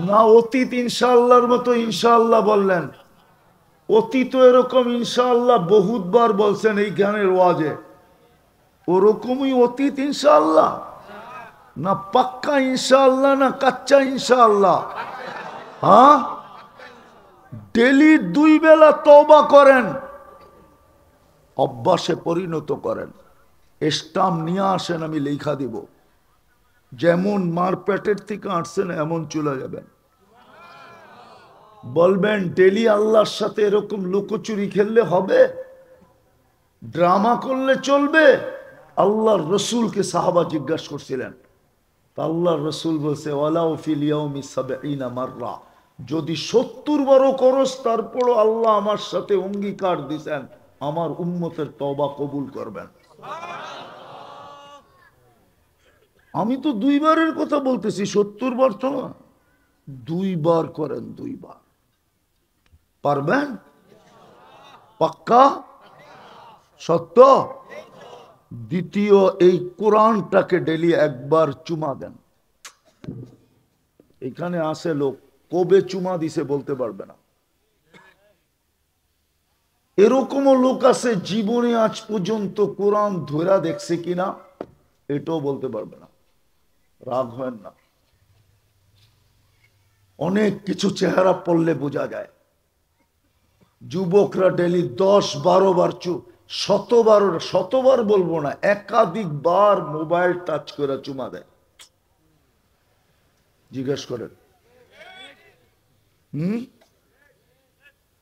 না অতীত ইনশাআল্লাহর মতো ইনশাআল্লাহ বললেন? অতীত এরকম ইনশাআল্লাহ বহুতবার বলছেন এই জ্ঞানের ওয়াজে, ওরকমই অতীত ইনশাআল্লাহ? না পাক্কা ইনশাআল্লাহ না কাচ্চা ইনশাআল্লাহ? হ্যাঁ, ডেলি 2 বেলা তওবা করেন, অভ্যাসে পরিণত করেন। স্টাম্প নিয়ে আসেন, আমি লেখা দিব। যেমন মার পেটের থেকে আসছেন এমন চলে যাবেন। বলবেন ডেলি আল্লাহর সাথে এরকম লুকোচুরি খেললে হবে? ড্রামা করলে চলবে? আল্লাহর রসুলকে সাহাবা জিজ্ঞাসা করছিলেন, আল্লাহর রসুল বলছে ওয়ালাউ ফিল ইয়াউমি ৭০ মাররা, যদি ৭০ বারও করস তারপরও আল্লাহ আমার সাথে অঙ্গীকার দিছেন আমার উম্মতের তওবা কবুল করবেন। আমি তো 2 বারের কথা বলতেছি, ৭০ বার তো না। 2 বার করেন, 2 বার পারবেন? পাক্কা? সত্য? দ্বিতীয়, এই কোরআনটাকে ডেলি একবার চুমা দেন। এখানে আসে লোক কবে চুমা দিছে বলতে পারবে না। এরকমও লোক আছে জীবনে আজ পর্যন্ত কোরআন ধরা দেখছে কিনা এটাও বলতে পারবে না। রাগ হয় না, অনেক কিছু চেহারা পড়লে বোঝা যায়। যুবকরা ডেলি 10-12 বার শতবার বলবো না, একাধিকবার মোবাইল টাচ করে চুমা দেয়। জিজ্ঞেস করেন,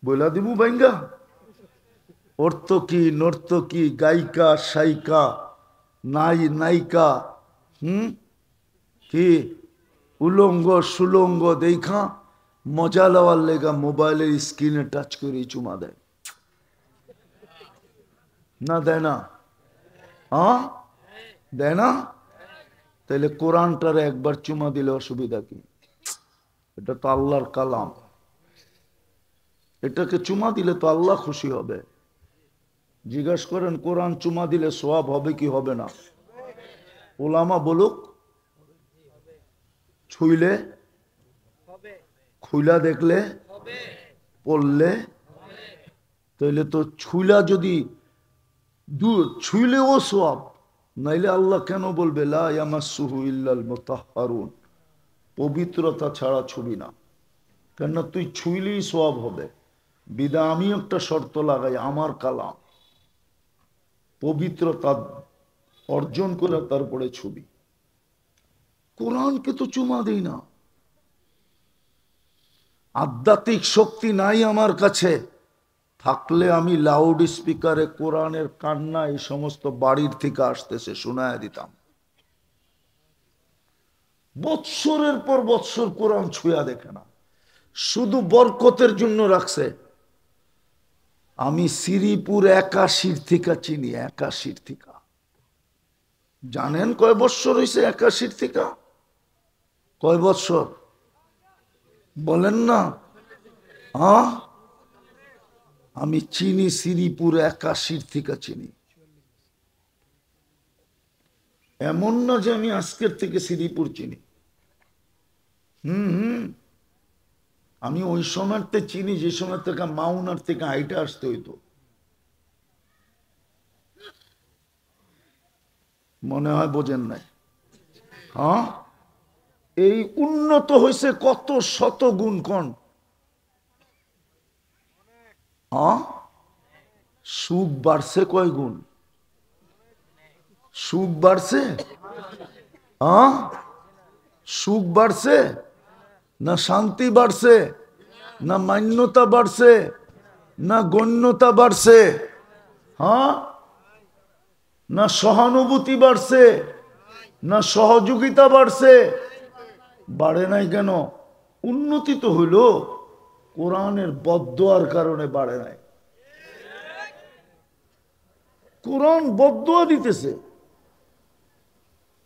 বইলা দিবু বাইঙ্গা? অর্থকি নর্তকী গায়িকা সাইকা নায়িকা কি উলঙ্গ সুলঙ্গ দেখা মজা লওয়ার লেগা মোবাইলের স্ক্রিনে টাচ করে চুমা দেয় না? দেয় না? হ্যাঁ দেয় না? তাহলে কোরআনটারে একবার চুমা দিলে অসুবিধা কি? এটা তো আল্লাহর কালাম, এটাকে চুমা দিলে তো আল্লাহ খুশি হবে। জিজ্ঞাসা করেন কোরআন চুমা দিলে সওয়াব হবে কি হবে না? ওলামা বলুক। ছুইলে, খুইলা দেখলে, পড়লে, তাইলে তো ছুইলা যদি ছুইলেও সওয়াব, নাইলে আল্লাহ কেন বলবে লা ইয়ামাসসুহু ইল্লাল মুতাহহারুন, পবিত্রতা ছাড়া ছুবি না? কেন তুই ছুইলেই সওয়াব হবে। বিদা আমি একটা শর্ত লাগাই, আমার কালাম পবিত্রতা অর্জন করে তারপরে ছবি। কোরআনকে তো চুমা দেই না। আধ্যাত্মিক শক্তি নাই আমার কাছে, থাকলে আমি লাউড স্পিকারে কোরআনের কান্না এই সমস্ত বাড়ির থেকে আসতেছে শোনায় দিতাম। বৎসরের পর বৎসর কোরআন ছুঁয়া দেখে না, শুধু বরকতের জন্য রাখছে। আমি শ্রীপুর 81 থেকে চিনি, 81 থেকে। জানেন কয় বৎসর হয়েছে 81 থেকে? কয় বৎসর বলেন না? হ্যাঁ, আমি চিনি শ্রীপুর 81 থেকে চিনি। এমন না যে আমি আজকের থেকে শ্রীপুর চিনি। আমি ওই সময়তে চিনি যে সময় থেকে মাউনার থেকে হাইটে আসতে হইতো। মনে হয় বোঝেন নাই? হ্যাঁ, এই উন্নত হয়েছে কত শত গুণ কোন। হ্যাঁ, সুখ বাড়ছে কয় গুণ? সুখ বাড়ছে? হ্যাঁ, সুখ বাড়ছে না শান্তি বাড়ছে না মান্যতা বাড়ছে না গণ্যতা বাড়ছে? হ্যাঁ, না সহানুভূতি বাড়ছে না সহযোগিতা বাড়ছে? বাড়ে নাই কেন? উন্নতি তো হইল, কোরআনের বদদোয়ার কারণে বাড়ে নাই। কোরআন বদদোয়া দিতেছে,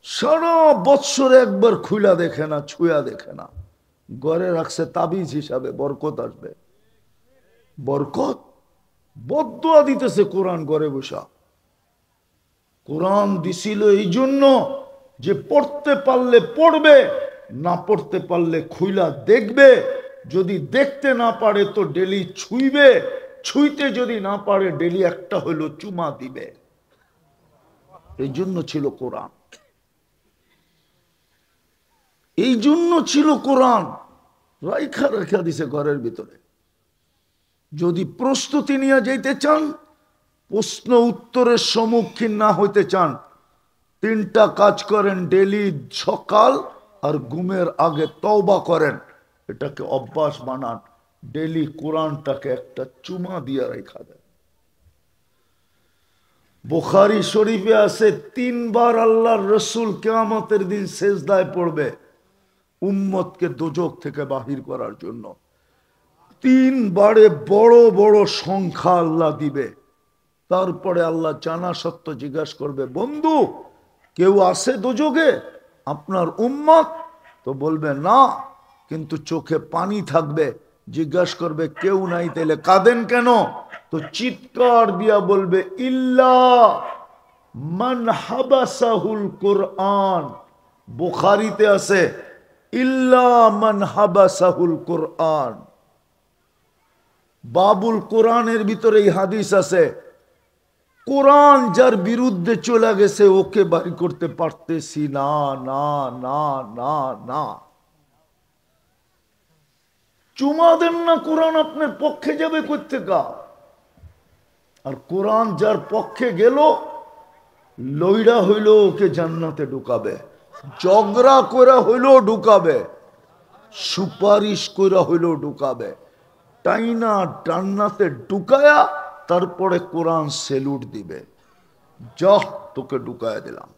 সারা বৎসরে একবার খুইলা দেখে না, ছুঁয়া দেখে না, ঘরে রাখছে তাবিজ হিসাবে, বরকত আসবে। বরকত বদদোয়া দিতেছে কোরআন ঘরে বসা। কোরআন দিছিল এই জন্য যে পড়তে পারলে পড়বে, না পড়তে পারলে খুইলা দেখবে, যদি দেখতে না পারে তো ডেলি ছুঁইবে, ছুঁইতে যদি না পারে ডেলি একটা হইলো চুমা দিবে। এই জন্য ছিল কোরআন, এই জন্য ছিল কোরআন। রাইখা রেখা দিছে ঘরের ভিতরে। যদি প্রস্তুতি নিয়ে যেতে চান, প্রশ্ন উত্তরের সম্মুখীন না হইতে চান, 3টা কাজ করেন ডেলি। সকাল আর ঘুমের আগে তওবা করেন, এটাকে অভ্যাস বানান। ডেলি কোরআনটাকে একটা চুমা দিয়ে রেখা দেন। বুখারী শরীফে আছে 3 বার আল্লাহর রসুল কিয়ামতের দিন সেজদায় পড়বে উম্মতকে দোজখ থেকে বাহির করার জন্য। 3 বারে বড় বড় সংখ্যা আল্লাহ দিবে। তারপরে আল্লাহ জানা সত্য জিজ্ঞাসা করবে, বন্ধু কেউ আছে দোজখে আপনার উম্মত? তো বলবে না, কিন্তু চোখে পানি থাকবে। জিজ্ঞাসা করবে কেউ নাই, তাইলে কাঁদেন কেন? তো চিৎকার দিয়া বলবে ইল্লা মান হাবাসাহুল কোরআন। বুখারীতে আছে ইল্লা মান হাবাসাহুল কোরআন। বাবুল কোরআনের ভিতরে এই হাদিস আছে, কোরআন যার বিরুদ্ধে চলে গেছে ওকে বাড়ি করতে পারতেছি না, না না না না। চুমা দেন না, কোরআন আপনার পক্ষে যাবে কোত্থেকা? আর কোরআন যার পক্ষে গেল, লইরা হইল ওকে জান্নাতে ঢুকাবে, জগরা কইরা হইল ঢুকাবে, সুপারিশ কইরা হইল ঢুকাবে। টাইনা জান্নাতে ঢুকায়া তারপরে কোরআন সেলুট দিবে, যা তোকে ঢুকায়া দিলাম।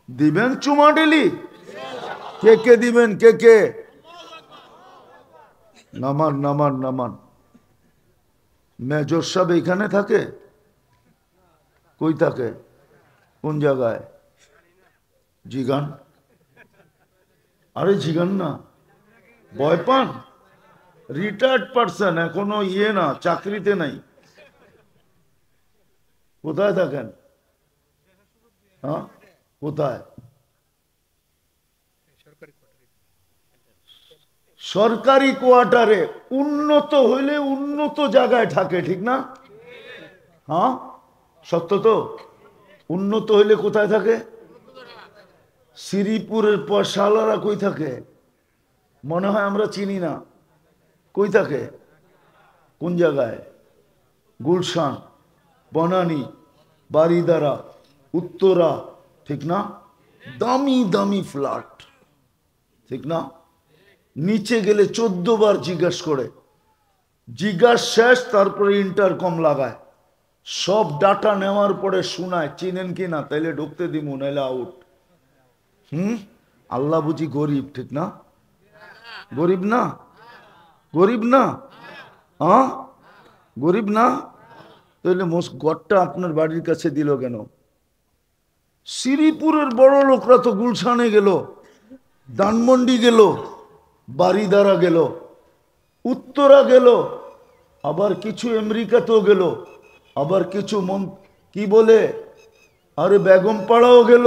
দিবেন চুমা ডেলি? কে কে দিবেন? কে কে? নামান নামান নামান। মেজর সাহেব এখানে থাকে? কই থাকে? কোন জায়গায়? জিগান। আরে জিগান না, ভয় পান? রিটায়ার্ড পারসন, এখনো না, চাকরিতে নাই। কোথায় থাকেন? হ্যাঁ, কোথায়? সরকারি কোয়ার্টারে। উন্নত হইলে উন্নত জায়গায় থাকে, ঠিক না? হ্যাঁ, সত্য তো। উন্নত হইলে কোথায় থাকে? শ্রীপুরের পয়সাওয়ালারা কই থাকে? মনে হয় আমরা চিনি না। কই থাকে? কোন জায়গায়? গুলশান, বনানী, বারিদারা, উত্তরা, ঠিক না? দামি দামি ফ্ল্যাট, ঠিক না? নিচে গেলে 14 বার জিজ্ঞাসা করে, জিজ্ঞাসা শেষ তারপরে ইন্টারকম লাগায়, সব ডাটা নেওয়ার পরে শোনায় চিনেন কি না, তাইলে ঢুকতে দিমু, নাইলে আউট। আল্লাহ বুঝি গরিব, ঠিক না? গরিব না? গরিব না? হ্যাঁ, গরিব না? তাহলে গড়টা আপনার বাড়ির কাছে দিল কেন? শ্রীপুরের বড় লোকরা তো গুলশানে গেল, ধানমন্ডি গেল, বারিদারা গেল, উত্তরা গেল, আবার কিছু আমেরিকাতেও গেল, আবার কিছু কি বলে আরে বেগমপাড়াও গেল,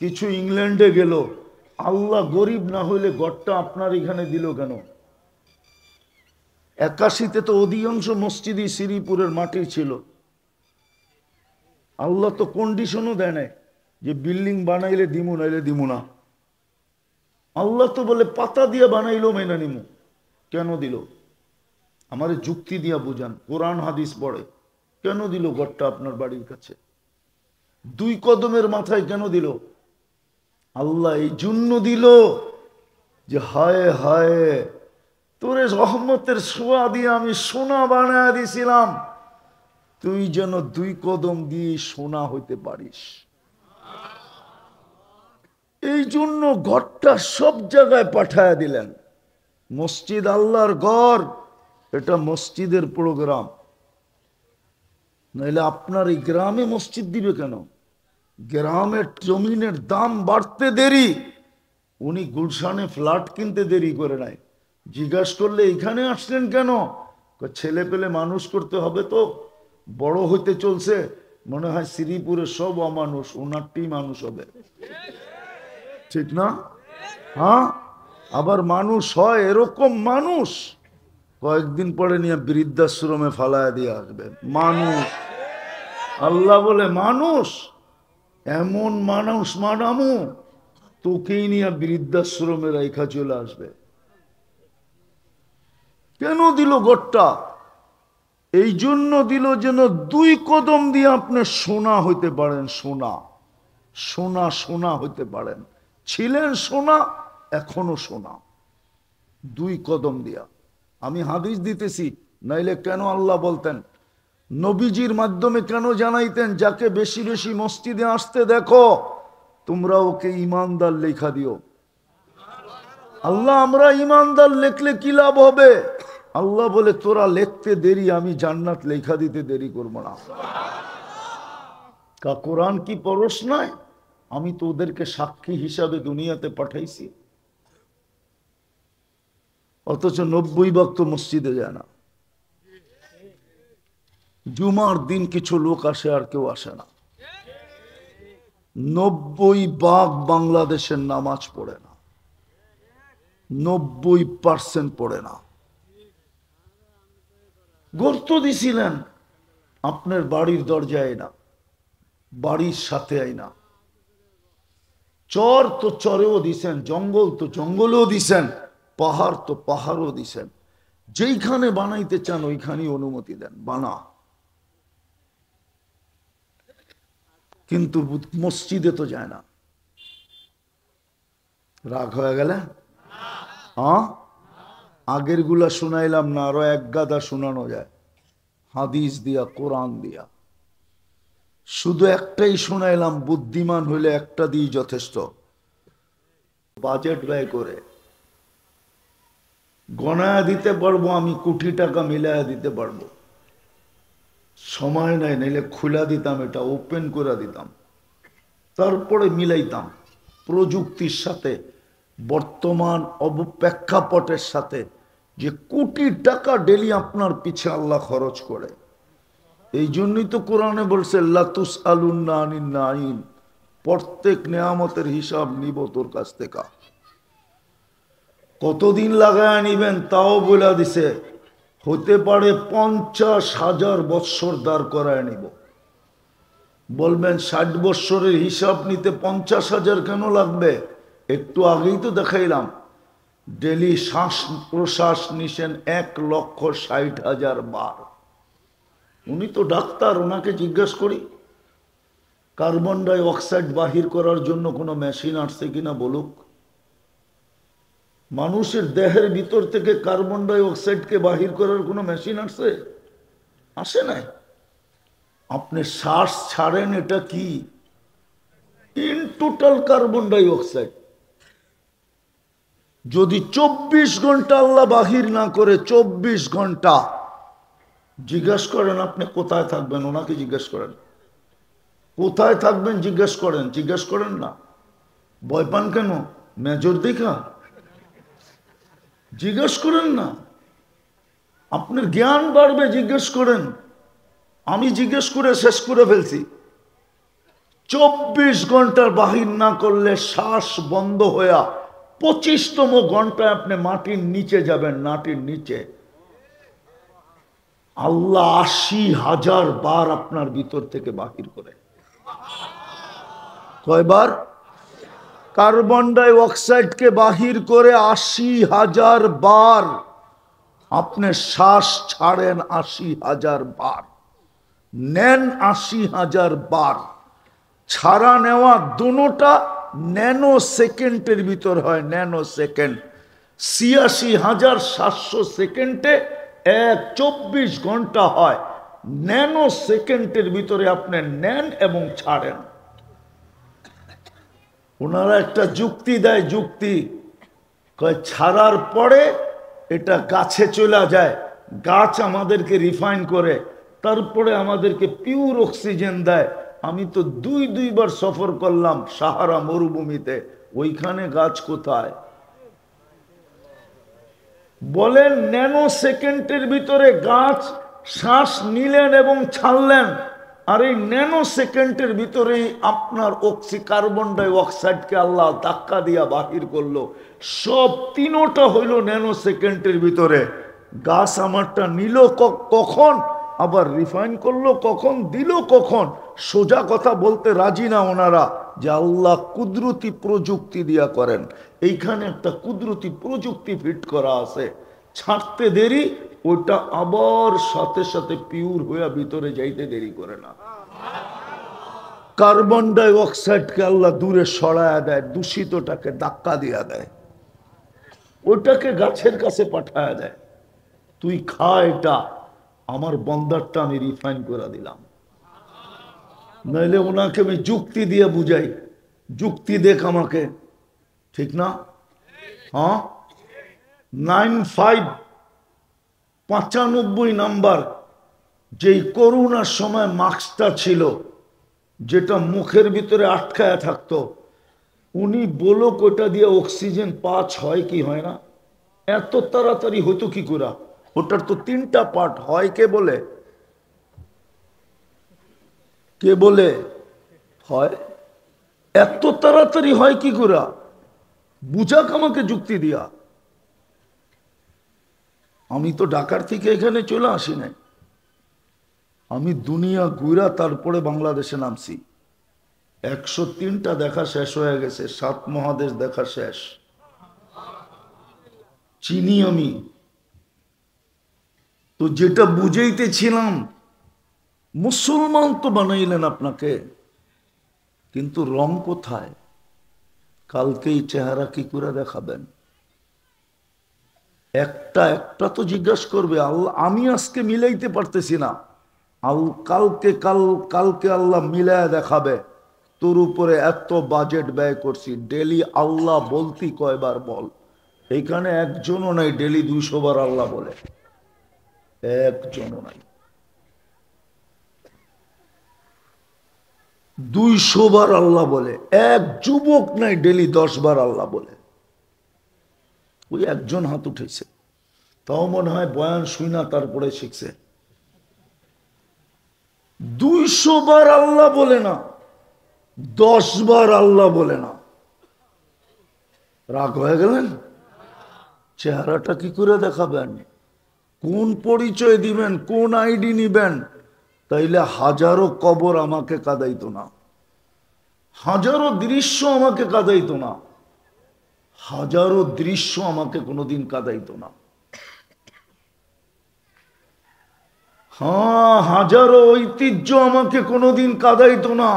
কিছু ইংল্যান্ডে গেল। আল্লাহ গরিব না হইলে গড়টা আপনার এখানে দিল কেন? 81-তে তো অধিকাংশ মসজিদই শ্রীপুরের মাটির ছিল। আল্লাহ তো কন্ডিশনও দেয় নাই যে বিল্ডিং বানাইলে দিমু নাইলে দিমু না। আল্লাহ তো বলে পাতা দিয়া বানাইলো মেনা নিমু। কেন দিল? আমারে যুক্তি দিয়া বুঝান, কোরআন হাদিস পড়ে। কেন দিল ঘরটা আপনার বাড়ির কাছে? 2 কদমের মাথায় কেন দিল? আল্লাহ এই জন্য দিল যে হায় হায়, তোরে রহমতের ছোঁয়া দিয়ে আমি সোনা বানায় দিছিলাম, তুই যেন 2 কদম দিয়ে সোনা হইতে পারিস। এই জন্য ঘরটা সব জায়গায় পাঠায় দিলেন। মসজিদ আল্লাহর ঘর, এটা মসজিদের প্রোগ্রাম। নাইলে আপনার এই গ্রামে মসজিদ দিবে কেন? গ্রামের জমিনের দাম বাড়তে দেরি, উনি গুলশানে ফ্ল্যাট কিনতে দেরি করে নাই। জিজ্ঞাসা করলে এখানে আসলেন কেন? ছেলে পেলে মানুষ করতে হবে, তো বড় হইতে চলছে, মনে হয় শ্রীপুরের সব অমানুষ, ওনারটি মানুষ হবে। ঠিক না? হ্যাঁ, আবার মানুষ হয় এরকম মানুষ কয়েকদিন পরে নিয়ে বৃদ্ধাশ্রমে ফালায় দিয়ে আসবে মানুষ। আল্লাহ বলে মানুষ এমন মানুষ মানামু তোকেই নিয়ে বৃদ্ধাশ্রমে রেখা চলে আসবে। কেন দিল গোটটা? এই জন্য দিল যেন 2 কদম দিয়ে আপনি সোনা হইতে পারেন। সোনা সোনা সোনা হইতে পারেন। ছিলেন সোনা, এখনো সোনা। 2 কদম দিয়া। আমি হাদিস দিতেছি, নাইলে কেন আল্লাহ বলতেন? নবীজির মাধ্যমে কেন জানাইতেন যাকে বেশি বেশি মসজিদে আসতে দেখো তোমরা ওকে ইমানদার লেখা দিও। আল্লাহ আমরা ইমানদার লেখলে কি লাভ হবে? আল্লাহ বলে তোরা লিখতে দেরি, আমি জান্নাত লেখা দিতে দেরি করবো না। কোরআন কি পরশ নয়? আমি তো ওদেরকে সাক্ষী হিসাবে দুনিয়াতে পাঠাইছি, অথচ 90 ভাগ তো মসজিদে যায় না। জুমার দিন কিছু লোক আসে, আর কেউ আসে না। 90 ভাগ বাংলাদেশের নামাজ পড়ে না, 90% পড়ে না। গর্ত দিছিলেন আপনার বাড়ির দরজায় না, বাড়ির সাথে আইনা। চর তো চরেও দিছেন, জঙ্গল তো জঙ্গলেও দিছেন, পাহাড় তো পাহাড়ও দিছেন। যেইখানে বানাইতে চান ওইখানেই অনুমতি দেন, বানা। কিন্তু মসজিদে তো যায় না। রাগ হয়ে গেলে? হ্যাঁ, আগের গুলা শুনাইলাম না, আরো এক গাদা শোনানো যায় হাদিস দিয়া, কোরআন দিয়া। শুধু একটাই শুনাইলাম, বুদ্ধিমান হইলে একটা দিয়ে যথেষ্ট। বাজেট ব্যয় করে গণায় দিতে পারবো, আমি কোটি টাকা মিলায়া দিতে পারবো। সময় নাই, নাইলে খুলা দিতাম, এটা ওপেন করে দিতাম, তারপরে মিলাইতাম প্রযুক্তির সাথে, বর্তমান অবপ্রেক্ষাপটের সাথে, যে কোটি টাকা ডেলি আপনার পিছে আল্লাহ খরচ করে। এই জন্যই তো কোরআনে বলছে লাতুস আলুন্না আনিন নাইম, প্রত্যেক নেয়ামতের হিসাব নিব তোর কাছ থেকে। কতদিন লাগায় নিবেন তাও বলে দিছে, হতে পারে 50,000 বৎসর দাঁড় করায় নিব। বলবেন 60 বৎসরের হিসাব নিতে 50,000 কেন লাগবে? একটু আগেই তো দেখাইলাম, ডেলি শ্বাস প্রশ্বাস নিছেন 1,60,000 বার। উনি তো ডাক্তার, ওনাকে জিজ্ঞেস করি কার্বন ডাই অক্সাইড বাহির করার জন্য কোনো মেশিন আসছে কিনা বলুক। মানুষের দেহের ভিতর থেকে কার্বন ডাই অক্সাইডকে বাহির করার কোনো মেশিন আসছে? আসে নাই। আপনি শ্বাস ছাড়েন, এটা কি? In total carbon dioxide. যদি 24 ঘন্টা আল্লাহ বাহির না করে, 24 ঘন্টা জিজ্ঞেস করেন আপনি কোথায় থাকবেন, ওনাকে জিজ্ঞেস করেন কোথায় থাকবেন, জিজ্ঞেস করেন। জিজ্ঞেস করেন না, ভয় পান কেন? মেজর দেখা জিজ্ঞেস করেন না, আপনার জ্ঞান বাড়বে, জিজ্ঞেস করেন। আমি জিজ্ঞেস করে শেষ করে ফেলছি। 24 ঘন্টার বাহির না করলে শ্বাস বন্ধ হয়ে 25তম ঘন্টায় আপনি মাটির নিচে যাবেন। মাটির নিচে আল্লাহ 80,000 বার আপনার ভিতর থেকে বাহির করে। কয়বার? কার্বন ডাই অক্সাইডকে বাহির করে 80,000 বার। আপনি শ্বাস ছাড়েন 80,000 বার, নেন 80,000 বার। ছাড়া নেওয়া দুটোটা ন্যানো সেকেন্ডের ভিতর হয়। ন্যানো সেকেন্ড 86,700 সেকেন্ডে 24 ঘন্টা হয়। ন্যানো সেকেন্ডের ভিতরে আপনি নেন এবং ছাড়েন। ওনারা একটা যুক্তি দেয়, যুক্তি কয় ছাড়ার পরে এটা গাছে চলে যায়, গাছ আমাদেরকে রিফাইন করে, তারপরে আমাদেরকে পিওর অক্সিজেন দেয়। আমি তো দুইবার সফর করলাম সাহারা মরুভূমিতে, ওইখানে গাছ কোথায়? বলেন ন্যানো সেকেন্ডের ভিতরে গাছ শ্বাস নিলেন এবং ছাড়লেন, আর এই ন্যানো সেকেন্ডের ভিতরেই আপনার কার্বন ডাই অক্সাইডকে আল্লাহ ধাক্কা দিয়া বাহির করলো। সব তিনোটা হইল ন্যানো সেকেন্ডের ভিতরে। গাছ আমারটা নিল কখন, আবার রিফাইন করলো কখন, দিল কখন। সোজা কথা বলতে রাজি না ওনারা, যে আল্লাহ কুদরতি প্রযুক্তি দিয়া করেন। এইখানে একটা কুদরতি প্রযুক্তি ফিট করা আছে, ছাড়তে দেরি, ওটা আবার সাথে সাথে পিওর হইয়া ভিতরে যাইতে দেরি করে না। কার্বন ডাই অক্সাইডকে আল্লাহ দূরে সরায়া দেয়, দূষিতটাকে ধাক্কা দিয়া দেয়, ওটাকে গাছের কাছে পাঠায়া দেয়, তুই খা এটা, আমার বন্দারটা আমি রিফাইন করে দিলাম। নইলে ওনাকে আমি যুক্তি দিয়ে বুঝাই, যুক্তি দেখ আমাকে, ঠিক না? হ্যাঁ, 95 নাম্বার যেই করোনার সময় মাস্কটা ছিল, যেটা মুখের ভিতরে আটকায়া থাকতো, উনি বলো ওটা দিয়ে অক্সিজেন পাস হয় কি হয় না? এত তাড়াতাড়ি হতো কি করে? ওটার তো 3টা পার্ট হয়। কে বলে? কে বলে হয়? এত তাড়াতাড়ি হয় কি করে? বুঝাক আমাকে যুক্তি দিয়া। আমি তো ঢাকার থেকে এখানে চলে আসি নাই, আমি দুনিয়া ঘুরা তারপরে বাংলাদেশে নামছি। 103টা দেখা শেষ হয়ে গেছে, 7 মহাদেশ দেখা শেষ। চিনি আমি তো, যেটা বুঝাইতেছিলাম, মুসলমান তো বানাইলেন আপনাকে, কিন্তু রং কোথায়? কালকেই চেহারা কি করে দেখাবেন? একটা একটা তো জিজ্ঞাসা করবে। আল্লাহ, আমি আজকে মিলাইতে পারতেছি না, কালকে আল্লাহ মিলায় দেখাবে। তোর উপরে এত বাজেট ব্যয় করছি, ডেলি আল্লাহ বলতি কয়বার বল? এইখানে একজনও নাই ডেলি 200 বার আল্লাহ বলে, একজনও নাই। 200 বার আল্লাহ বলে, এক যুবক নাই ডেলি 10 বার আল্লাহ বলে। ওই একজন হাত উঠেছে, তাও মনে হয় বয়ান শুই না তারপরে শিখছে। 200 বার আল্লাহ বলে না, 10 বার আল্লাহ বলে না। রাগ হয়ে গেলেন? চেহারাটা কি করে দেখাবেন? কোন পরিচয় দিবেন? কোন আইডি নিবেন? তাইলে হাজারো কবর আমাকে কাঁদাইতো না, হাজারো দৃশ্য আমাকে কাঁদাইতো না, হাজারো দৃশ্য আমাকে কোনোদিন কাঁদাইতো না। হ্যাঁ, হাজারো ঐতিহ্য আমাকে কোনোদিন কাঁদাইতো না।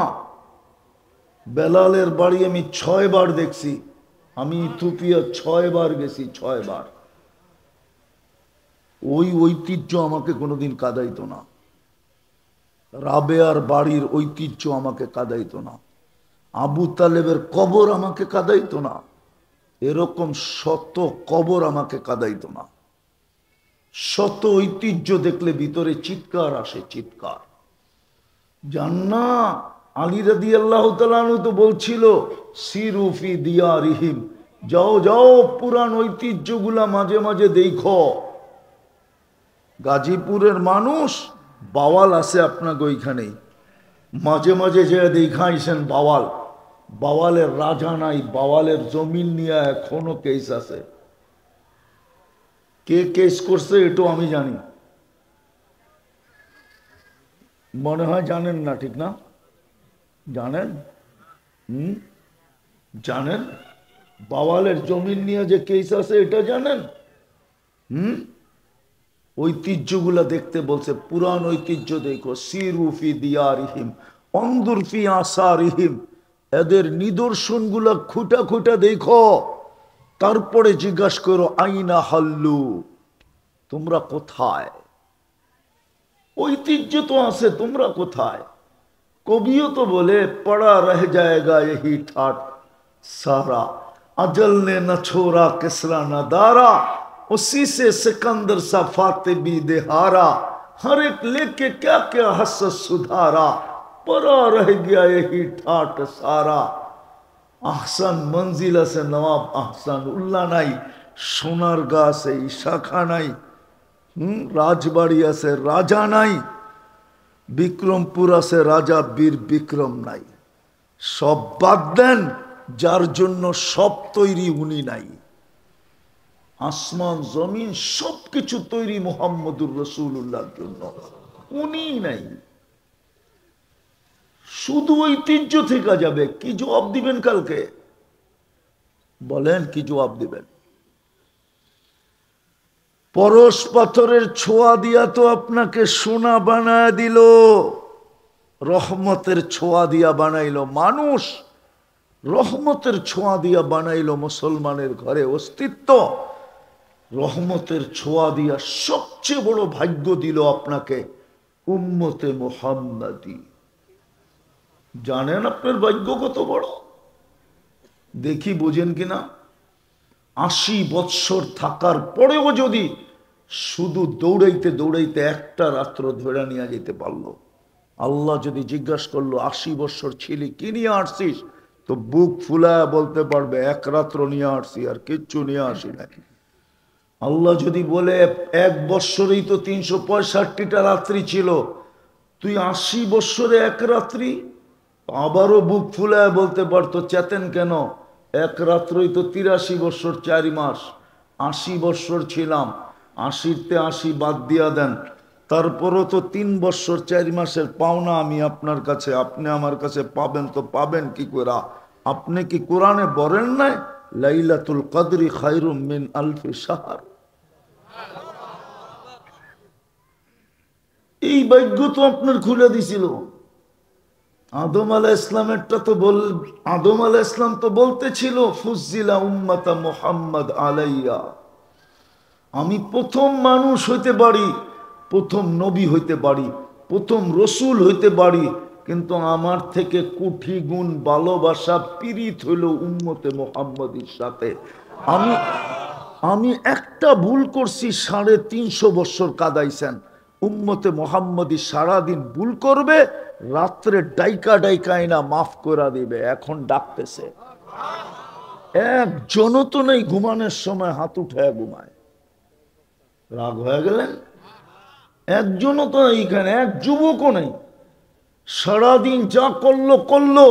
বেলালের বাড়ি আমি 6 বার দেখছি, আমি ইথিওপিয়া 6 বার গেছি, 6 বার। ওই ঐতিহ্য আমাকে কোনোদিন কাঁদাইতো না। রাবেয়ার বাড়ির ঐতিহ্য আমাকে কাঁদাইতো না। আবু তালেবের কবর আমাকে কাঁদাইতো না। এরকম শত কবর আমাকে কাঁদাইতো না। শত ঐতিহ্য দেখলে ভিতরে চিৎকার আসে, চিৎকার। জান্না আলী রাদিয়াল্লাহু তাআলা আনহু তো বলছিল, সিরুফি দিয়ারিহিম, যাও যাও পুরান ঐতিহ্যগুলা মাঝে মাঝে দেখো। গাজীপুরের মানুষ, বাওয়াল আছে আপনাকে ওইখানেই, মাঝে মাঝে যে দেখাইছেন বাওয়াল, বাওয়ালের রাজা নাই, বাওয়ালের জমিন নিয়ে এখনো কেস আছে। কে কেস করছে এটাও আমি জানি, মনে হয় জানেন না, ঠিক না? জানেন? জানেন? বাওয়ালের জমিন নিয়ে যে কেস আছে এটা জানেন? ঐতিহ্যগুলা দেখতে বলছে, পুরান ঐতিহ্য দেখো। সিরুফি দিয়ারিহিম অন্দুর ফি আসারিহিম, এদের নিদর্শনগুলা খুঁটা খুঁটা দেখো, তারপরে জিজ্ঞাসা করো আইনা হাল্লু, তোমরা কোথায়? ঐতিহ্য তো আছে, তোমরা কোথায়? কবিও তো বলে, পড়া রহ জায়েগা यही ঠাট সারা, अजल ने न छोड़ा किसरा न दारा, उसी से सिकंदर सा फातिबी देहारा, हर एक लेके क्या क्या हस सुधारा, पड़ा रह गया यही ठाट सारा। আহসান মঞ্জিল আছে, নবাব আহসান উল্লাহ নাই, সোনার গাছ এই শাখা নাই, রাজবাড়ি আছে, রাজা নাই। বিক্রমপুর আছে, রাজা বীর বিক্রম নাই। সব বাদ দেন, যার জন্য সব তৈরি উনি নাই। আসমান জমিন সবকিছু তৈরি মুহাম্মদুর রাসূলুল্লাহর জন্য, উনি নাই। শুধু ঐতিহ্য থেকে যাবে। কি জবাব দিবেন কালকে? বলেন কি জবাব দিবেন? পরশ পাথরের ছোঁয়া দিয়া তো আপনাকে সোনা বানায় দিল, রহমতের ছোঁয়া দিয়া বানাইলো মানুষ, রহমতের ছোঁয়া দিয়া বানাইলো মুসলমানের ঘরে অস্তিত্ব, রহমতের ছোঁয়া দিয়া সবচেয়ে বড় ভাগ্য দিল আপনাকে উম্মতে মুহাম্মাদি। জানেন আপনার ভাগ্য কত বড়? দেখি বোঝেন কিনা। 80 বৎসর থাকার পরেও যদি শুধু দৌড়াইতে দৌড়াইতে একটা রাত্র ধরে নিয়ে যেতে পারলো, আল্লাহ যদি জিজ্ঞাসা করলো 80 বৎসর ছিলি কি নিয়ে আসছিস, তো বুক ফুলায় বলতে পারবে এক রাত্র নিয়ে আসছি, আর কিচ্ছু নিয়ে আসি না। আল্লাহ যদি বলে 1 বৎসরেই তো 365টা রাত্রি ছিল, তুই 80 বৎসরে এক রাত্রি, আবারও বুক ফুলায় বলতে পারতো চেতেন কেন, এক রাত্রই তো 83 বৎসর 4 মাস, 80 বৎসর ছিলাম, 80-তে 80 বাদ দিয়া দেন, তারপরও তো 3 বৎসর 4 মাসের পাওনা আমি আপনার কাছে, আপনি আমার কাছে পাবেন, তো পাবেন কি করে? আপনি কি কোরআনে বলেন নাই লাইলাতুল কদরি খায়রুম মিন আলফি শাহর? এই ভাগ্য তো আপনার খুলে দিছিল। আদম আলাইহিস ইসলামেরটা তো আদম আলাইহিস ইসলাম তো বলতেছিল ফুজ্জিলা উম্মাতা মুহাম্মদ আলাইয়া, আমি প্রথম মানুষ হইতে পারি, প্রথম নবী হইতে পারি, প্রথম রসুল হইতে পারি, কিন্তু আমার থেকে কোটি গুণ ভালোবাসা পীড়িত হইল উম্মতে মুহাম্মদের সাথে। আমি আমি একটা ভুল করছি, 350 বছর কাদাইছেন। উম্মতে মুহাম্মদী সারাদিন ভুল করবে, রাত্রে ডাইকা ডাইকাই না মাফ করে দিবে। এখন ডাকতেছে, একজনও তো নেই ঘুমানোর সময় হাত উঠায় ঘুমায়। রাগ হয়ে গেলেন? একজনও তো নেই এখানে, এক যুবকও নেই। সারাদিন যা করলো করলো,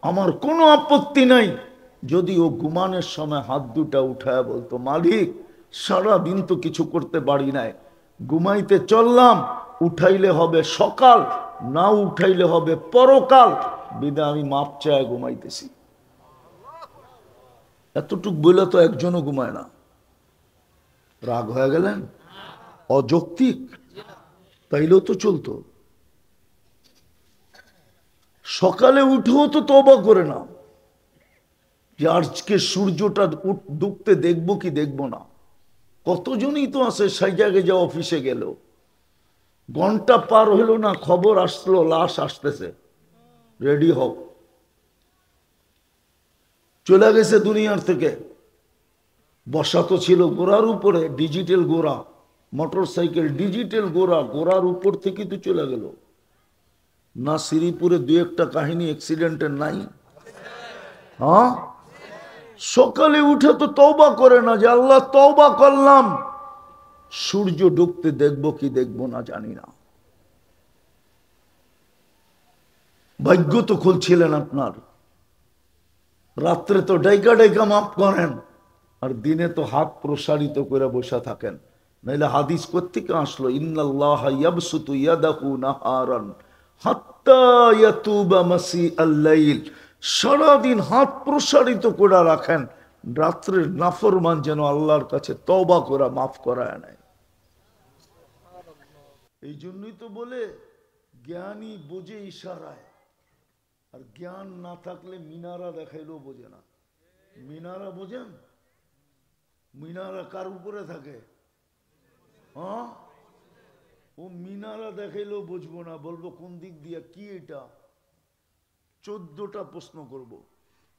আমার কোনো আপত্তি নাই যদি ও ঘুমানোর সময় হাত দুটা উঠায় বলতো মালিক সারাদিন তো কিছু করতে পারি নাই, ঘুমাইতে চললাম, উঠাইলে হবে সকাল, না উঠাইলে হবে পরকাল, বিদা আমি মাপ চায় ঘুমাইতেছি। এতটুক বলে তো একজনও ঘুমায় না। রাগ হয়ে গেলেন? অযৌক্তিক? তাইলেও তো চলতো। সকালে উঠেও তো তওবা করে না যে আজকে সূর্যটা ডুবতে দেখবো কি দেখবো না। কতজনই তো আছে সেই জায়গায় যা অফিসে গেল, ঘন্টা পার হইল না, খবর আসলো লাশ আসতেছে, রেডি হও, চলে গেছে দুনিয়ার থেকে। বসা তো ছিল গোড়ার উপরে, ডিজিটাল গোড়া, মোটর সাইকেল ডিজিটাল গোড়া, গোড়ার উপর থেকে তো চলে গেল। না শ্রীপুরে 2-একটা কাহিনী অ্যাক্সিডেন্টের নাই? হ্যাঁ, সকালে উঠে তো তওবা করে না যে আল্লাহ তওবা করলাম, সূর্য ডুবতে দেখবো কি দেখবো না জানি না। ভাগ্য তো খুলছিলেন আপনার, রাত্রে তো ডাইকা ডাইকা মাফ করেন, আর দিনে তো হাত প্রসারিত করে বসে থাকেন। নাইলে হাদিস কোত্থেকে আসলো, ইন্নাল্লাহা ইয়াবসুতু ইয়াদাহু নাহারান হাত্তা ইয়াতুবা মাসিআল লাইল, সারাদিন হাত প্রসারিত করে রাখেন, রাত্রের নাফরমান যেন আল্লাহর কাছে তওবা করে মাফ করায় নেয়। এই জন্যই তো বলে জ্ঞানী বোঝে ইশারায়, আর জ্ঞান না থাকলে মিনারা দেখাইলেও বোঝে না। মিনারা বোঝেন? মিনারা কার উপরে থাকে? হ্যাঁ, ও মিনারা দেখাইলেও বুঝবো না, বলবো কোন দিক দিয়া, কি এটা, 14টা প্রশ্ন করব।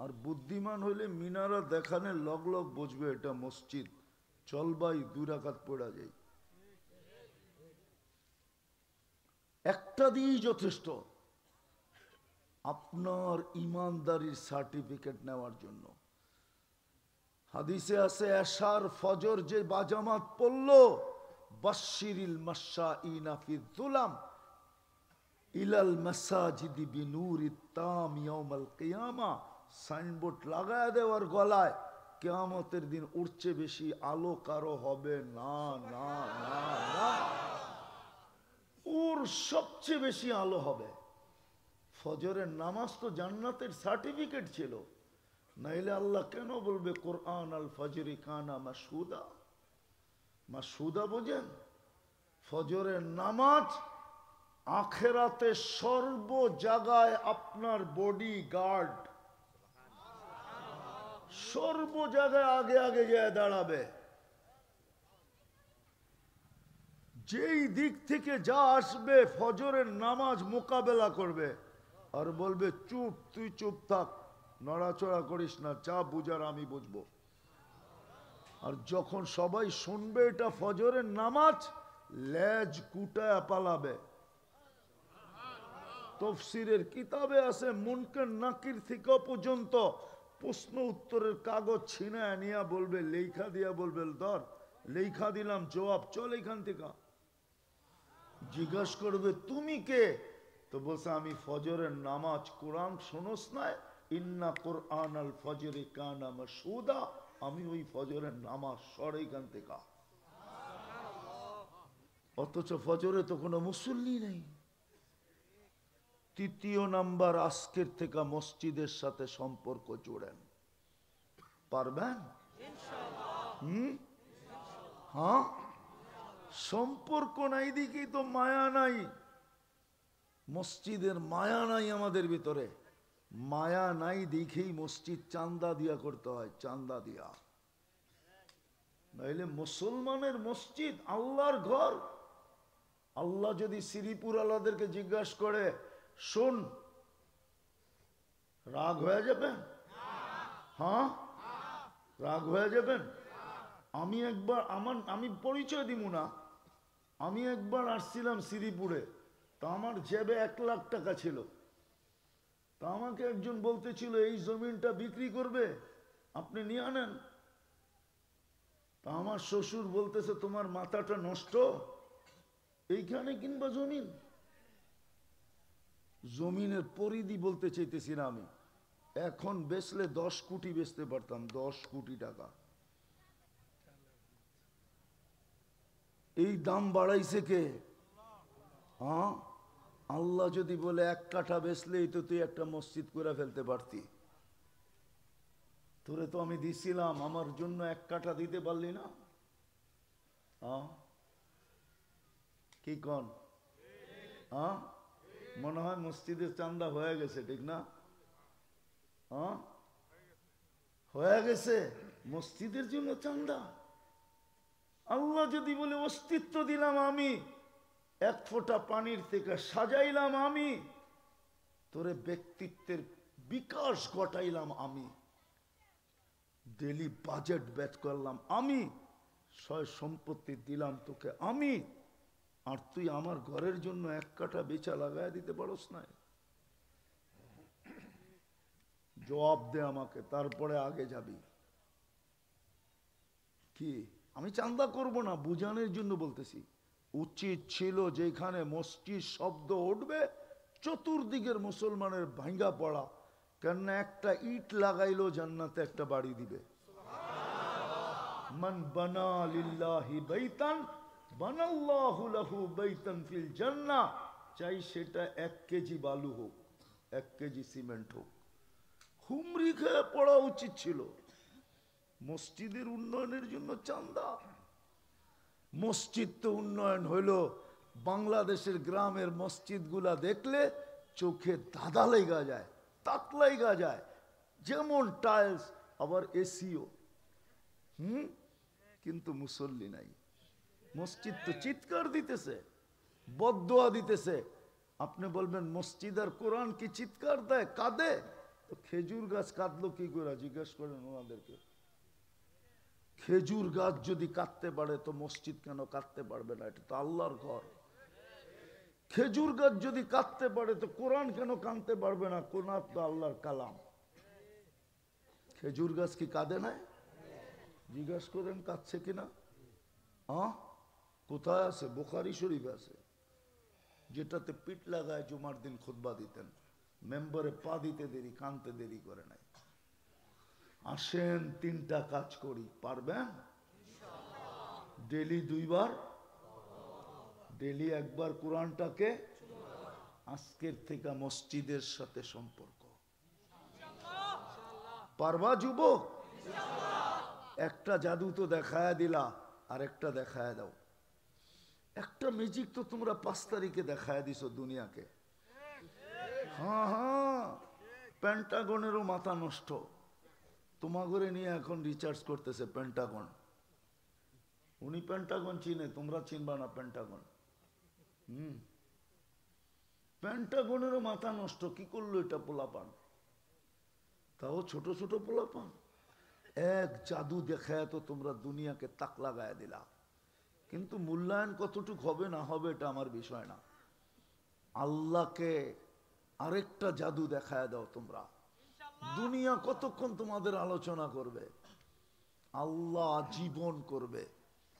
আর বুদ্ধিমান হইলে মিনারা দেখানোর লগ লগ বুঝবে এটা মসজিদ, চল ভাই 2 রাকাত পড়া যায়, একটা দিয়েই যথেষ্ট আপনার ইমানদারির সার্টিফিকেট নেওয়ার জন্য। হাদিসে আছে এশার ফজর যে বাজামাত পড়লো, বাশশিরিল মাশাইনা ফি যুলাম, ইলাল মাসাজিদি বিনুরিত তাম ইয়াউমাল কিয়ামা, সাইনবোর্ড লাগায় দেওয়ার গলায়, কিয়ামতের দিন উঠছে বেশি আলো কারো হবে না, না, না, না, ওর সবচেয়ে বেশি আলো হবে। ফজরের নামাজ তো জান্নাতের সার্টিফিকেট ছিল, নাইলে আল্লাহ কেন বলবে কোরআন আল ফজরি কানা মাশহুদা? মাশহুদা বোঝেন? ফজরের নামাজ আখেরাতে সর্ব জায়গায় আপনার বডি গার্ড, সর্ব জায়গায় আগে আগে যায় দাঁড়াবে। যেই দিক থেকে যা আসবে ফজরের নামাজ মোকাবেলা করবে আর বলবে চুপ, তুই চুপ থাক, নড়াচড়া করিস না, যা বুঝার আমি বুঝবো। আর যখন সবাই শুনবে এটা ফজরের নামাজ, লেজ কুটায় পালাবে। তফসিরের কিতাবে আছে মুনকার নাকির থেকে পর্যন্ত প্রশ্ন উত্তরের কাগজ ছিনায় নিয়ে বলবে, লেখা দিয়া বলবে, ধর লেখা দিলাম, জবাব চল এখান থেকে। জিজ্ঞাসা করবে তুমি কে? তো বলছে আমি ফজরের নামাজ। কোরআন শোনস না? ইন্না কোরআন আল ফজরি কানা মাশহুদা, আমি ওই ফজরের নামাজ, সর এখান থেকে। অথচ ফজরে তো কোনো মুসল্লি নেই। তৃতীয় নাম্বার, আজকের থেকে মসজিদের সাথে সম্পর্ক জোড়েন। পারবেন? হ্যাঁ, সম্পর্ক নাই দিকেই তো মায়া নাই। মসজিদের মায়া নাই আমাদের ভিতরে। মায়া নাই দেখেই মসজিদ চান্দা দিয়া করতে হয়, চান্দা দিয়া। নাইলে মুসলমানের মসজিদ আল্লাহর ঘর। আল্লাহ যদি শ্রীপুর আল্লাহদেরকে জিজ্ঞাসা করে, শোন, রাগ হয়ে যাবেন? হ্যাঁ, রাগ হয়ে যাবেন? আমি একবার আমি পরিচয় দিব না, আমি একবার আসছিলাম শ্রীপুরে, তা আমার জেবে 1 লাখ টাকা ছিল। তা আমাকে একজন বলতেছিল এই জমিনটা বিক্রি করবে, আপনি নিয়ে আনেন। তা আমার শ্বশুর বলতেছে তোমার মাথাটা নষ্ট, এইখানে কিংবা জমিন? জমিনের পরিধি বলতে চাইতেছি না আমি। এখন বেচলে 10 কোটি বেচতে পারতাম, 10 কোটি টাকা। এই দাম বাড়াইছে কে? হ্যাঁ, আল্লাহ যদি বলে 1 কাঠা বেচলেই তো তুই একটা মসজিদ করে ফেলতে পারতি। তোরে তো আমি দিছিলাম, আমার জন্য 1 কাঠা দিতে পারলি না? হ্যাঁ, কি কন? হ্যাঁ, মনে হয় মসজিদের চান্দা হয়ে গেছে, ঠিক না? হ্যাঁ, হয়ে গেছে মসজিদের জন্য চান্দা। আল্লাহ যদি বলে অস্তিত্ব দিলাম আমি, 1 ফোঁটা পানির থেকে সাজাইলাম আমি, তোরে ব্যক্তিত্বের বিকাশ ঘটাইলাম আমি, ডেলি বাজেট ব্যাচ করলাম আমি, সয় সম্পত্তি দিলাম তোকে আমি, আর তুই আমার ঘরের জন্য 1 কাঠা বেচা লাগাই দিতে পারস না? জবাব দে আমাকে, তারপরে আগে যাবি। কি আমি চান্দা করব না, বুঝানোর জন্য বলতেছি। উচিত ছিল যেখানে মসজিদ শব্দ উঠবে চতুর্দিকের মুসলমানের ভাঙ্গা পড়া, কেননা একটা ইট লাগাইলো জান্নাতে একটা বাড়ি দিবে। মান বানা লিল্লাহি বাইতান বানাল্লাহু লাহু বাইতান ফিল জান্নাহ। চাই সেটা 1 কেজি বালু হোক, 1 কেজি সিমেন্ট হোক, হুমরি খেয়ে পড়া উচিত ছিল। মসজিদের উন্নয়নের জন্য চান্দা। মসজিদ তো উন্নয়ন হইল, বাংলাদেশের গ্রামের মসজিদগুলা দেখলে চোখে ধাঁধা লেগা যায়, তাক লেগা যায়, যেমন টাইলস, আবার এসিও। কিন্তু মুসল্লি নাই। মসজিদ তো চিৎকার দিতেছে, বদদোয়া দিতেছে। আপনি বলবেন মসজিদ আর কোরআন কি চিৎকার দেয়, কাঁদে? তো খেজুর গাছ কাঁদলো কি করে, জিজ্ঞেস করেন ওনাদেরকে। খেজুর গাছ যদি কাঁদতে পারে তো মসজিদ কেন কাঁদতে পারবে না? এটা তো আল্লাহর ঘর। খেজুর গাছ যদি কাঁদতে পারে তো কোরআন কেন কাঁদতে পারবে না? কোরআন তো আল্লাহর কালাম। খেজুর গাছ কি কাঁদে না? জিজ্ঞাসা করেন কাঁদছে কিনা। কোথায় আছে? বুখারী শরীফ আছে। যেটাতে পিঠ লাগায় জুমার দিন খুতবা দিতেন, মেম্বারে পা দিতে দেরি, কানতে দেরি করে নাই। আসেন 3টা কাজ করি, পারবেন? ডেলি 2বার, ডেলি 1বার কোরআনটাকে, আজকের থেকে মসজিদের সাথে সম্পর্ক। পারবা যুবক? একটা জাদু তো দেখায় দিলা, আর একটা দেখায় দাও। একটা ম্যাজিক তো তোমরা 5 তারিখে দেখায় দিছো দুনিয়াকে। হ্যাঁ হ্যাঁ, পেন্টাগনেরও মাথা নষ্ট। তোমাগরে নিয়ে এখন রিচার্জ করতেছে পেন্টাগন। উনি পেন্টাগন চিনে, তোমরা চিনবা না পেন্টাগন। পেন্টাগনেরও মাথা নষ্ট। কি করলো এটা পোলাপান, তাও ছোট ছোট পোলাপান। এক জাদু দেখায় তো তোমরা দুনিয়াকে তাক লাগায় দিলা। কিন্তু মূল্যায়ন কতটুক হবে না হবে এটা আমার বিষয় না। আল্লাহকে আরেকটা জাদু দেখায় দাও তোমরা, দুনিয়া কতক্ষণ তোমাদের আলোচনা করবে। আল্লাহ জীবন করবে।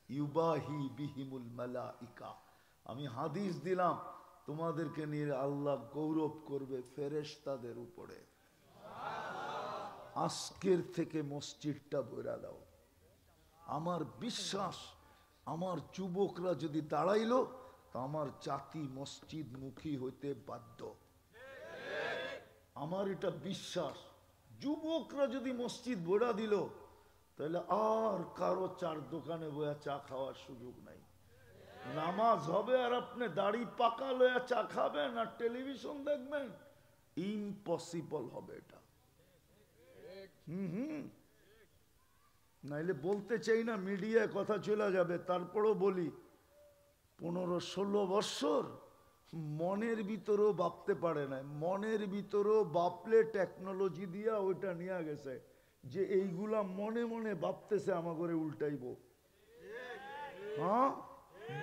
ইউবাহি বিহিমুল মালাইকা। আমি হাদিস দিলাম, তোমাদেরকে নিয়ে আল্লাহ গৌরব করবে ফেরেশতাদের উপরে। আজকের থেকে মসজিদটা বইরা দাও। আমার বিশ্বাস, আমার যুবকরা যদি দাঁড়াইলো, তা আমার জাতি মসজিদ মুখী হইতে বাধ্য। আমার এটা বিশ্বাস। যুবকরা যদি মসজিদ বইরা দিল, তাহলে আর কারো 4 দোকানে বইয়া চা খাওয়ার সুযোগ নাই। নামাজ হবে আর আপনি দাড়ি পাকা লইয়া চা খাবেন আর টেলিভিশন দেখবেন, ইম্পসিবল হবে এটা। নাইলে বলতে চাই না, মিডিয়ায় কথা চলে যাবে, তারপরও বলি 15-16 বৎসর মনের ভিতরেও ভাবতে পারে না। মনের ভিতরেও বাপলে টেকনোলজি দিয়া ওইটা নিয়ে গেছে যে এইগুলা মনে মনে ভাবতেছে আমাকে উল্টাইব। হ্যাঁ,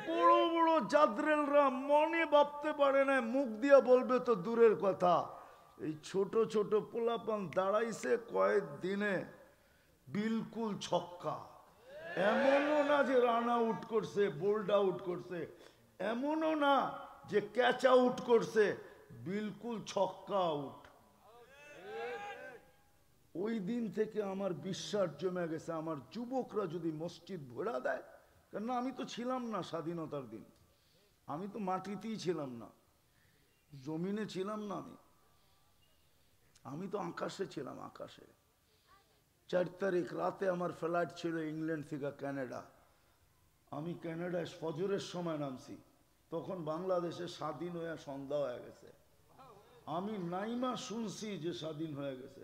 বড় বড় জাদরেলরা মনে ভাবতে পারে না, মুখ দিয়া বলবে তো দূরের কথা। এই ছোট ছোট পোলাপান দাঁড়াইছে কয়েকদিনে বিলকুল ছক্কা। এমনও না যে রান আউট করছে, বোল্ড আউট করছে, এমনও না যে ক্যাচ আউট করছে, বিলকুল ছক্কা আউট। ওই দিন থেকে আমার বিশ্বাস জমে গেছে, আমার যুবকরা যদি মসজিদ ভরা দেয়। কেননা আমি তো ছিলাম না স্বাধীনতার দিন, আমি তো মাটিতেই ছিলাম না, জমিনে ছিলাম না। আমি তো আকাশে ছিলাম, আকাশে। 4 তারিখ রাতে আমার ফ্লাইট ছিল ইংল্যান্ড থেকে কানাডা। আমি কানাডায় ফজরের সময় নামছি, তখন বাংলাদেশে স্বাধীন হয়ে সন্ধ্যা হয়ে গেছে। আমি নাইমা শুনছি যে স্বাধীন হয়ে গেছে,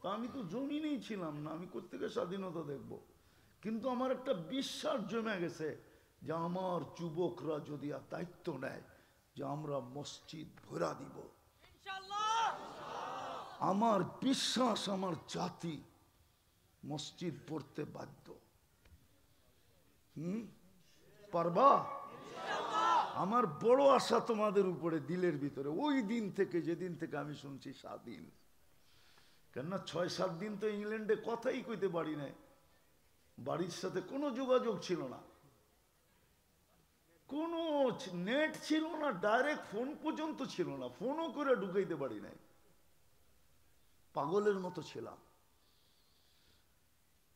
তা আমি তো জমিনেই ছিলাম না, আমি কোত্থেকে স্বাধীনতা দেখব। কিন্তু আমার একটা বিশ্বাস জমে গেছে যে আমার যুবকরা যদি দায়িত্ব নেয় যে আমরা মসজিদ ভরা দিব, আমার বিশ্বাস আমার জাতি মসজিদ পড়তে বাধ্য। পারবা? আমার বড় আশা তোমাদের উপরে দিলের ভিতরে। ওই দিন থেকে, যেদিন থেকে আমি শুনছি স্বাধীন, কেননা 6-7 দিন তো ইংল্যান্ডে কথাই কইতে পারি নাই, বাড়ির সাথে কোনো যোগাযোগ ছিল না, কোনো নেট ছিল না, ডাইরেক্ট ফোন পর্যন্ত ছিল না, ফোনও করে ঢুকাইতে পারি নাই, পাগলের মতো ছিলাম।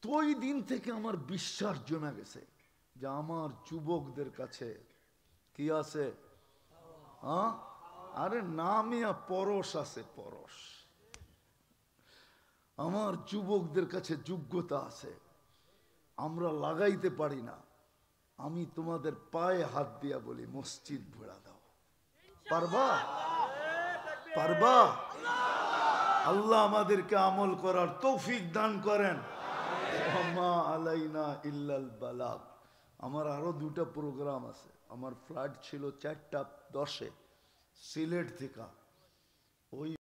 তো ওই দিন থেকে আমার বিশ্বাস জমে গেছে যে আমার যুবকদের কাছে কি আছে? আরে নামিয়া পরশ আছে, পরশ। আমার যুবকদের কাছে যোগ্যতা আছে, আমরা লাগাইতে পারি না। আমি তোমাদের পায়ে হাত দিয়া বলি মসজিদ ভরা দাও। পারবা? পারবা? আল্লাহ আমাদেরকে আমল করার তৌফিক দান করেন। ওমা আলাইনা ইল্লাল বালাগ। আমার আরো 2টা প্রোগ্রাম আছে। আমার ফ্লাইট ছিল 4টা 10-এ সিলেট থেকে। ওই